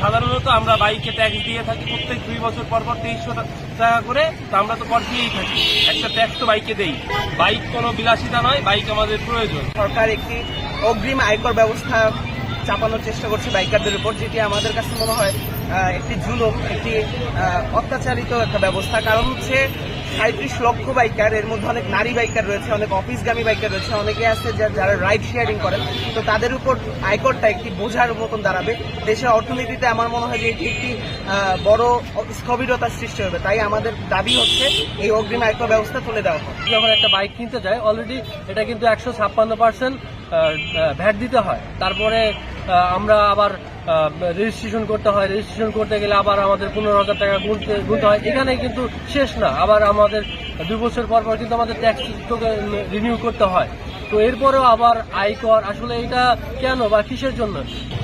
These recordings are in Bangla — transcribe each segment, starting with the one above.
সাধারণত আমরা বাইকে ট্যাক্স দিয়ে থাকি প্রত্যেক 2 বছর পর 2300 টাকা করে। তো আমরা তো কর দিয়েই থাকি, একটা ট্যাক্স তো বাইকে দেই। বাইক কোনো বিলাসিতা নয়, বাইক আমাদের প্রয়োজন। সরকার একটি অগ্রিম আয়কর ব্যবস্থা চাপানোর চেষ্টা করছে বাইকারদের উপর, যেটি আমাদের কাছে মনে হয় একটি জুলুম, একটি অত্যাচারিত একটা ব্যবস্থা। কারণ হচ্ছে 37 লক্ষ বাইকার, এর মধ্যে অনেক নারী বাইকার রয়েছে, অনেক অফিসগামী বাইকার রয়েছে, অনেকে আছে যারা রাইড শেয়ারিং করেন। তো তাদের উপর আয়করটা একটি বোঝার মতন দাঁড়াবে। দেশের অর্থনীতিতে আমার মনে হয় যে এটি একটি বড় স্থবিরতার সৃষ্টি হবে। তাই আমাদের দাবি হচ্ছে এই অগ্রিম আয়কর ব্যবস্থা তুলে দেওয়া হোক। যখন একটা বাইক কিনতে যায় অলরেডি এটা কিন্তু 156% ভ্যাট দিতে হয়। তারপরে আমরা আবার রেজিস্ট্রেশন করতে হয়, রেজিস্ট্রেশন করতে গেলে আবার আমাদের 15,000 টাকা গুনতে হয়। এখানে কিন্তু শেষ না, আবার আমাদের 2 বছর পর পর কিন্তু আমাদের ট্যাক্স রিনিউ করতে হয়। তো এরপরেও আবার আয়কর, আসলে এটা কেন বা কিসের জন্য?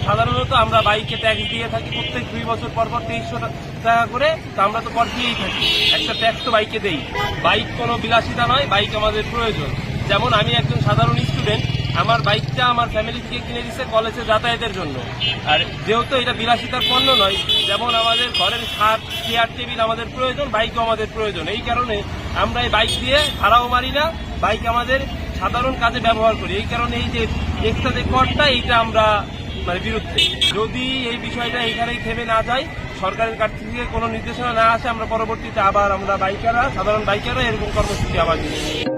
সাধারণত আমরা বাইকে ট্যাক্স দিয়ে থাকি প্রত্যেক 2 বছর পর 2300 টাকা করে। তো আমরা তো কর দিয়েই থাকি, একটা ট্যাক্স তো বাইকে দেই। বাইক কোনো বিলাসিতা নয়, বাইক আমাদের প্রয়োজন। যেমন আমি একজন সাধারণ স্টুডেন্ট, আমার বাইকটা আমার ফ্যামিলি থেকে কিনে দিচ্ছে কলেজে যাতায়াতের জন্য। আর যেহেতু এটা বিলাসিতার পণ্য নয়, যেমন আমাদের ঘরের খাট, চেয়ার, টেবিল আমাদের প্রয়োজন, বাইকও আমাদের প্রয়োজন। এই কারণে আমরা এই বাইক দিয়ে ভাড়াও মারি না, বাইক আমাদের সাধারণ কাজে ব্যবহার করি। এই কারণে এই যে এক্সট্রা যে করটা, এইটা আমরা বিরুদ্ধে। যদি এই বিষয়টা এখানেই থেমে না যায়, সরকারের কাছ থেকে কোনো নির্দেশনা না আসে, আমরা পরবর্তীতে আবার আমরা সাধারণ বাইকাররা এরকম কর্মসূচি আবার নিই।